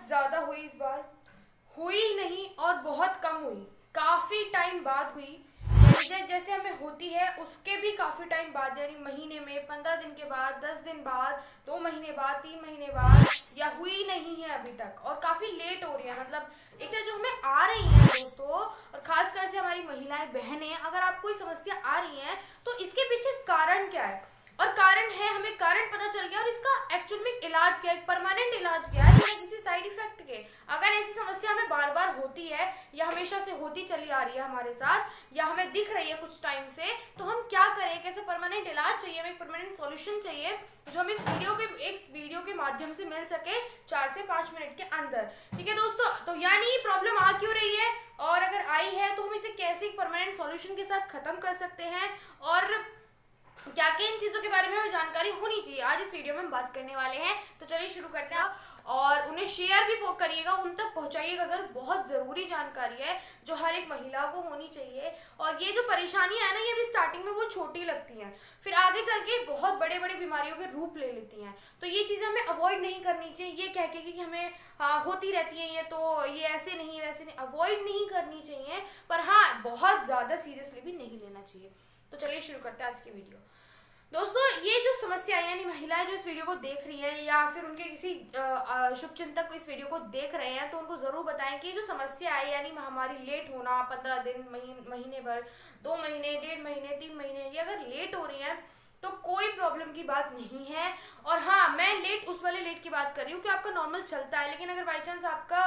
ज्यादा हुई इस बार, हुई नहीं और बहुत कम हुई, काफी टाइम बाद हुई। जैसे हमें होती है उसके भी काफी टाइम बाद, यानी महीने में 15 दिन के बाद, 10 दिन बाद, 2 महीने बाद, 3 महीने बाद, या हुई नहीं है अभी तक और काफी लेट हो रही है। मतलब इससे जो हमें आ रही है दोस्तों, और खासकर से हमारी महिलाएं बहनें, अगर आपको कोई समस्या आ रही है तो इसके पीछे कारण क्या है, और कारण है, हमें कारण पता चल गया और इसका एक्चुअल में इलाज क्या है, परमानेंट इलाज क्या है, बिना किसी साइड इफेक्ट के। अगर ऐसी समस्या हमें बार बार होती है या हमेशा से होती चली आ रही है हमारे साथ, या हमें दिख रही है कुछ टाइम से, तो हम क्या करें, कैसे परमानेंट इलाज चाहिए, हमें परमानेंट सॉल्यूशन चाहिए जो हमें इस वीडियो के माध्यम से मिल सके 4 से 5 मिनट के अंदर। ठीक है दोस्तों, तो यानी प्रॉब्लम आ क्यों रही है, और अगर आई है तो हम इसे कैसे एक परमानेंट सॉल्यूशन के साथ खत्म कर सकते हैं, और क्या क्या इन चीजों के बारे में हमें जानकारी होनी चाहिए, आज इस वीडियो में हम बात करने वाले हैं। तो चलिए शुरू करते हैं, और उन्हें शेयर भी करिएगा, उन तक पहुंचाइएगा जरूर, बहुत जरूरी जानकारी है जो हर एक महिला को होनी चाहिए। और ये जो परेशानियां है ना, ये भी स्टार्टिंग में वो छोटी लगती हैं, फिर आगे चल के बहुत बड़े बड़े बीमारियों के रूप ले लेती हैं। तो ये चीजें हमें अवॉइड नहीं करनी चाहिए, ये कह के कि हमें होती रहती है ये, तो ये ऐसे नहीं वैसे नहीं, अवॉइड नहीं करनी चाहिए, पर हाँ बहुत ज्यादा सीरियसली भी नहीं लेना चाहिए। तो चलिए शुरू करते हैं आज की वीडियो। दोस्तों, ये जो समस्या है, यानी महिलाएं जो इस वीडियो को देख रही है या फिर उनके किसी शुभचिंतक को इस वीडियो को देख रहे हैं, तो उनको जरूर बताएं कि जो समस्या है, यानी हमारी लेट होना 15 दिन, महीने भर, 2 महीने, 1.5 महीने, 3 महीने, ये अगर लेट हो रही है तो कोई प्रॉब्लम की बात नहीं है। और हाँ, मैं लेट उस वाले लेट की बात कर रही हूँ कि आपका नॉर्मल चलता है, लेकिन अगर बाई चांस आपका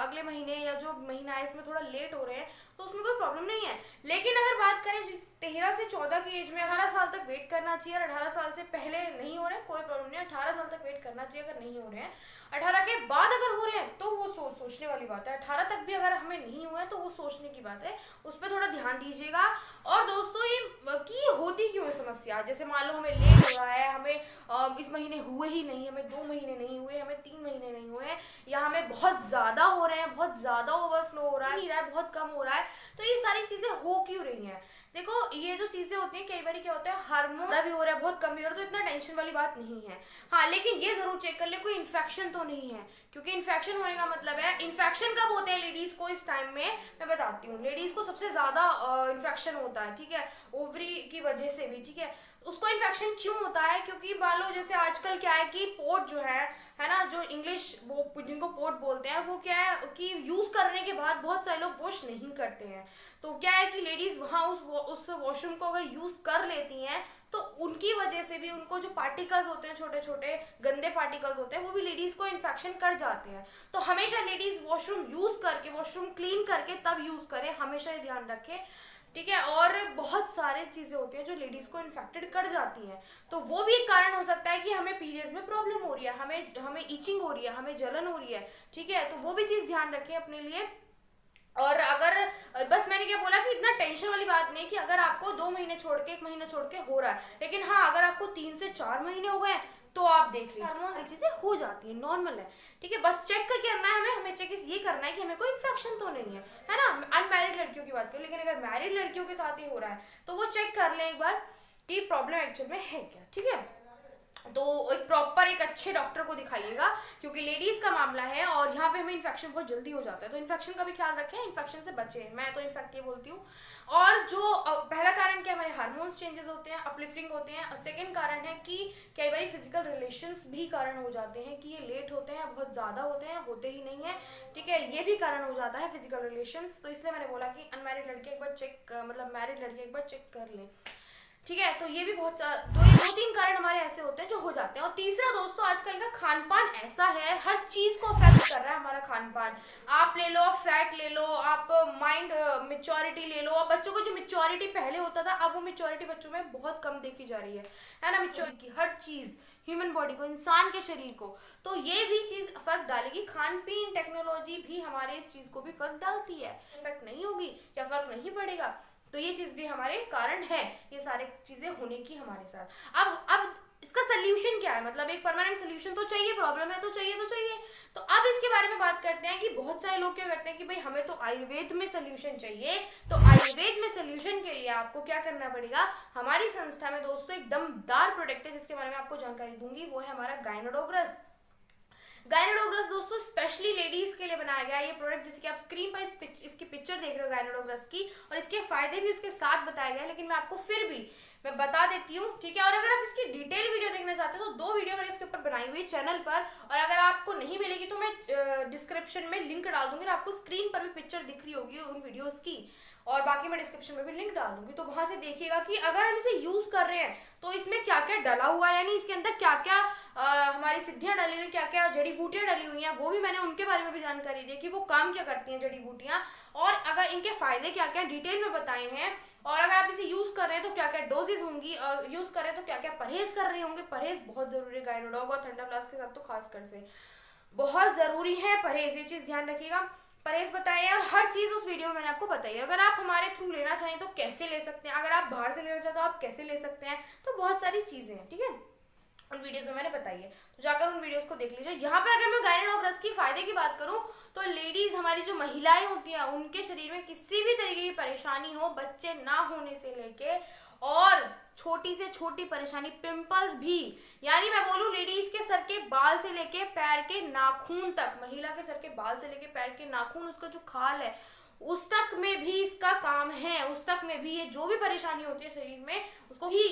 अगले महीने या जो महीना है इसमें थोड़ा लेट हो रहे हैं तो उसमें कोई प्रॉब्लम नहीं है। लेकिन अगर बात करें 13 से 14 की एज में, 18 साल तक वेट करना चाहिए, और 18 साल से पहले नहीं हो रहे हैं कोई प्रॉब्लम नहीं है, 18 साल तक वेट करना चाहिए अगर नहीं हो रहे हैं। 18 के बाद अगर हो रहे हैं तो वो सोचने वाली बात है, 18 तक भी अगर हमें नहीं हुआ है तो वो सोचने की बात है, उस पर थोड़ा ध्यान दीजिएगा। और दोस्तों, ये की होती क्यों है समस्या, जैसे मान लो हमें लेट हो रहा है, हमें इस महीने हुए ही नहीं, हमें 2 महीने नहीं हुए, हमें 3 महीने नहीं हुए, या हमें बहुत ज्यादा हो रहे हैं, बहुत ज्यादा ओवरफ्लो हो रहा है, नहीं रहा है, बहुत कम हो रहा है, तो ये सारी चीजें हो क्यों रही हैं। देखो, ये जो चीजें होती हैं, कई बार क्या होता है, हार्मोन भी हो रहा है, बहुत कम भी हो रहा है, तो इतना टेंशन वाली बात नहीं है। हाँ, लेकिन ये जरूर चेक कर ले कोई इन्फेक्शन तो नहीं है, क्योंकि इन्फेक्शन होने का मतलब है, इन्फेक्शन कब होते हैं लेडीज को इस टाइम में, मैं बताती हूँ। लेडीज को सबसे ज्यादा इन्फेक्शन होता है, ठीक है, ओवरी की वजह से भी, ठीक है। उसको इन्फेक्शन क्यों होता है, क्योंकि मान लो जैसे आजकल क्या है कि पोर्ट जो है ना, जो इंग्लिश वो जिनको पोर्ट बोलते हैं, वो क्या है कि यूज करने के बाद बहुत सारे लोग वॉश नहीं करते हैं। तो क्या है कि लेडीज वहां उस वॉशरूम को अगर यूज कर लेती हैं तो उनकी वजह से भी उनको जो पार्टिकल्स होते हैं, छोटे छोटे गंदे पार्टिकल्स होते हैं, वो भी लेडीज को इन्फेक्शन कर जाते हैं। तो हमेशा लेडीज वॉशरूम यूज करके, वॉशरूम क्लीन करके तब यूज करें, हमेशा ये ध्यान रखें, ठीक है। और बहुत सारे चीजें होती हैं जो लेडीज को इन्फेक्टेड कर जाती हैं, तो वो भी एक कारण हो सकता है कि हमें पीरियड्स में प्रॉब्लम हो रही है, हमें ईचिंग हो रही है, हमें जलन हो रही है, ठीक है। तो वो भी चीज ध्यान रखें अपने लिए। और अगर बस मैंने क्या बोला कि इतना टेंशन वाली बात नहीं कि अगर आपको 2 महीने छोड़ के, 1 महीना छोड़ के हो रहा है, लेकिन हाँ अगर आपको 3 से 4 महीने हो गए तो आप देख लीजिए, हार्मोन चीजें हो जाती है, नॉर्मल है, ठीक है। बस चेक करके करना है हमें चेक ये करना है कि हमें कोई इन्फेक्शन तो नहीं है ना। अनमैरिड लड़कियों की बात करूं, लेकिन अगर मैरिड लड़कियों के साथ ही हो रहा है तो वो चेक कर लें एक बार कि प्रॉब्लम एक्चुअल में है क्या, ठीक है। तो एक प्रॉपर एक अच्छे डॉक्टर को दिखाइएगा, क्योंकि लेडीज का मामला है और यहाँ पे हमें इन्फेक्शन बहुत जल्दी हो जाता है, तो इन्फेक्शन का भी ख्याल रखें, इन्फेक्शन से बचें, मैं तो इनफैक्ट ये बोलती हूँ। और जो पहला कारण क्या, हमारे हार्मोन्स चेंजेस होते हैं, अपलिफ्टिंग होते हैं, और सेकंड कारण है कि कई बार फिजिकल रिलेशंस भी कारण हो जाते हैं कि ये लेट होते हैं, बहुत ज्यादा होते हैं, होते ही नहीं है, ठीक है, ये भी कारण हो जाता है फिजिकल रिलेशंस। तो इसलिए मैंने बोला कि अनमैरिड लड़के एक बार चेक, मतलब मैरिड लड़के एक बार चेक कर लें, ठीक है। तो ये भी बहुत दो तीन कारण हमारे ऐसे होते हैं जो हो जाते हैं। और तीसरा दोस्तों, आजकल का खान पान ऐसा है, हर चीज को अफेक्ट कर रहा है हमारा खान पान। आप ले लो, फैट ले लो, आप माइंड मेच्योरिटी ले लो, अब बच्चों को जो मेच्योरिटी पहले होता था, अब वो मेच्योरिटी बच्चों में बहुत कम देखी जा रही है ना, मेच्योरिटी हर चीज, ह्यूमन बॉडी को, इंसान के शरीर को, तो ये भी चीज फर्क डालेगी। खान पीन, टेक्नोलॉजी भी हमारे इस चीज को भी फर्क डालती है, इफेक्ट नहीं होगी या फर्क नहीं पड़ेगा, तो ये चीज भी हमारे कारण है, ये सारी चीजें होने की हमारे साथ। अब इसका सोल्यूशन क्या है, मतलब एक परमानेंट सोल्यूशन तो चाहिए, प्रॉब्लम है तो चाहिए। तो अब इसके बारे में बात करते हैं कि बहुत सारे लोग क्या करते हैं कि भाई हमें तो आयुर्वेद में सोल्यूशन चाहिए। तो आयुर्वेद में सोल्यूशन के लिए आपको क्या करना पड़ेगा, हमारी संस्था में दोस्तों एक दमदार प्रोडक्ट है जिसके बारे में आपको जानकारी दूंगी, वो है हमारा गायनोडोग्रस। गायनोडोग्रस दोस्तों स्पेशली लेडीज के लिए बनाया गया है ये प्रोडक्ट, जिससे कि आप स्क्रीन पर इसकी पिक्चर देख रहे हो गायनोडोग्रस की, और इसके फायदे भी उसके साथ बताए गए हैं, लेकिन मैं आपको फिर भी मैं बता देती हूँ, ठीक है। और अगर आप इसकी डिटेल वीडियो देखना चाहते हो तो 2 वीडियो मैंने इसके ऊपर बनाई हुई चैनल पर, और अगर आपको नहीं मिलेगी तो मैं डिस्क्रिप्शन में लिंक डाल दूंगी, आपको स्क्रीन पर भी पिक्चर दिख रही होगी उन वीडियोस की, और बाकी मैं डिस्क्रिप्शन में भी लिंक डाल दूंगी, तो वहां से देखिएगा कि अगर हम इसे यूज कर रहे हैं तो इसमें क्या क्या डला हुआ है, यानी इसके अंदर क्या क्या हमारी सिद्धियां डली हुई, क्या क्या जड़ी बूटियां डली हुई हैं, वो भी मैंने उनके बारे में भी जानकारी दी कि वो काम क्या करती हैं जड़ी बूटियां, और अगर इनके फायदे क्या क्या डिटेल में बताए हैं, और अगर आप इसे यूज कर रहे हैं तो क्या क्या डोजेज होंगी, और यूज कर रहे हैं तो क्या क्या परहेज कर रहे होंगे। परहेज बहुत जरूरी है गायनोडॉग और थंडाब्लास्ट के साथ तो खासकर से बहुत जरूरी है परहेज, ये चीज ध्यान रखिएगा। परहेज बताइए और हर चीज उस वीडियो में मैंने आपको बताई। अगर आप हमारे थ्रू लेना चाहें तो कैसे ले सकते हैं, अगर आप बाहर से लेना चाहते हो आप कैसे ले सकते हैं, तो बहुत सारी चीजें हैं, ठीक है, उन वीडियोस में मैंने बताई है, तो जाकर उन वीडियोस को देख लीजिए। यहाँ पे अगर मैं गायनोडोग्रस की फायदे की बात करूं तो लेडीज हमारी जो महिलाएं होती हैं उनके शरीर में किसी भी तरीके की परेशानी हो, बच्चे ना होने से लेके और छोटी से छोटी परेशानी पिंपल्स भी, यानी मैं बोलूं लेडीज के सर के बाल से लेके पैर के नाखून तक, महिला के सर के बाल से लेके पैर के नाखून, उसका जो खाल है उस तक में भी इसका काम है, उस तक में भी ये जो भी परेशानी होती है शरीर में उसको ही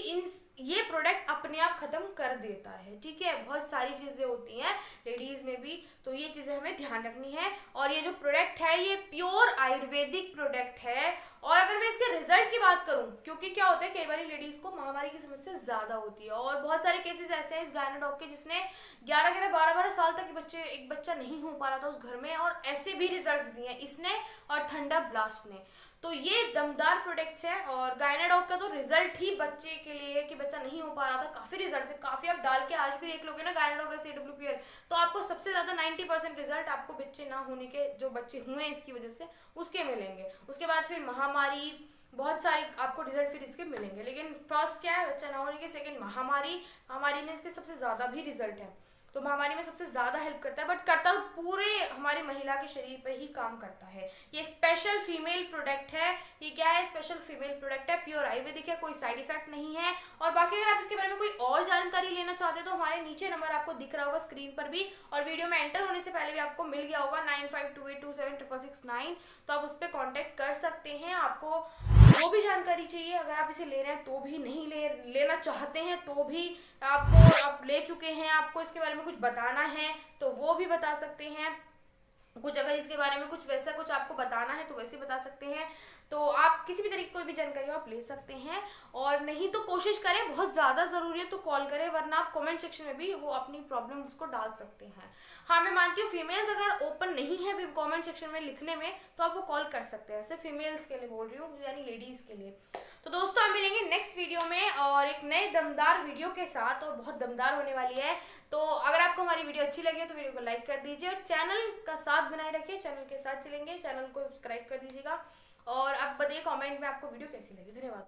ये प्रोडक्ट अपने आप खत्म कर देता है, ठीक है। बहुत सारी चीजें होती हैं लेडीज में भी, तो ये चीजें हमें ध्यान रखनी है। और ये जो प्रोडक्ट है ये प्योर आयुर्वेदिक प्रोडक्ट है। और अगर मैं इसके रिजल्ट की बात करूं, क्योंकि क्या होता है कई बार लेडीज को महामारी की समस्या ज्यादा होती है, और बहुत सारे केसेस ऐसे हैं इस गायनोडॉग के जिसने 11 12 साल तक एक बच्चा नहीं हो पा रहा था उस घर में, और ऐसे भी रिजल्ट्स दिए इसने और थंडाब्लास्ट ने। तो ये दमदार प्रोडक्ट्स है, और गायनाडॉग का तो रिजल्ट ही बच्चे के लिए है कि बच्चा नहीं हो पा रहा था, काफी रिजल्ट है, काफी आप डाल के आज भी देख लोगे ना गायनाडॉग AWPL, तो आपको सबसे ज्यादा 90% रिजल्ट आपको बच्चे ना होने के, जो बच्चे हुए हैं इसकी वजह से, उसके मिलेंगे। उसके बाद फिर महामारी, बहुत सारे आपको रिजल्ट फिर इसके मिलेंगे, लेकिन फर्स्ट क्या है बच्चा ना होने के, सेकंड महामारी में इसके सबसे ज्यादा भी रिजल्ट है, तो महामारी में सबसे ज्यादा हेल्प करता है, बट करता पूरे हमारे महिला के शरीर पर ही काम करता है। ये स्पेशल फीमेल प्रोडक्ट है, ये क्या है स्पेशल फीमेल प्रोडक्ट है, प्योर आयुर्वेदिक है, कोई साइड इफेक्ट नहीं है। और बाकी अगर आप इसके बारे में कोई और जानकारी लेना चाहते हैं तो हमारे नीचे नंबर आपको दिख रहा होगा स्क्रीन पर भी, और वीडियो में एंटर होने से पहले भी आपको मिल गया होगा 9528276669, तो आप उस पर कॉन्टेक्ट कर सकते हैं। आपको जो भी जानकारी चाहिए, अगर आप इसे ले रहे हैं तो भी, नहीं लेना चाहते हैं तो भी, आप ले चुके हैं, आपको इसके बारे में कुछ बताना है तो वो भी बता सकते हैं, कुछ अगर इसके बारे में कुछ वैसा कुछ आपको बताना है तो वैसे बता सकते हैं। तो आप किसी भी तरीके की कोई भी जानकारी आप ले सकते हैं, और नहीं तो कोशिश करें, बहुत ज़्यादा ज़रूरी है तो कॉल करें, वरना आप कमेंट सेक्शन में भी वो अपनी प्रॉब्लम उसको डाल सकते हैं। हाँ मैं मानती हूँ फीमेल्स अगर ओपन नहीं है कमेंट सेक्शन में लिखने में तो आप वो कॉल कर सकते हैं, सिर्फ फीमेल्स के लिए बोल रही हूँ, यानी लेडीज़ के लिए। तो दोस्तों हम मिलेंगे नेक्स्ट वीडियो में और एक नए दमदार वीडियो के साथ, और बहुत दमदार होने वाली है। तो अगर आपको हमारी वीडियो अच्छी लगी तो वीडियो को लाइक कर दीजिए, और चैनल का साथ बनाए रखिए, चैनल के साथ चलेंगे, चैनल को सब्सक्राइब कर दीजिएगा, और आप बताइए कमेंट में आपको वीडियो कैसी लगी। धन्यवाद।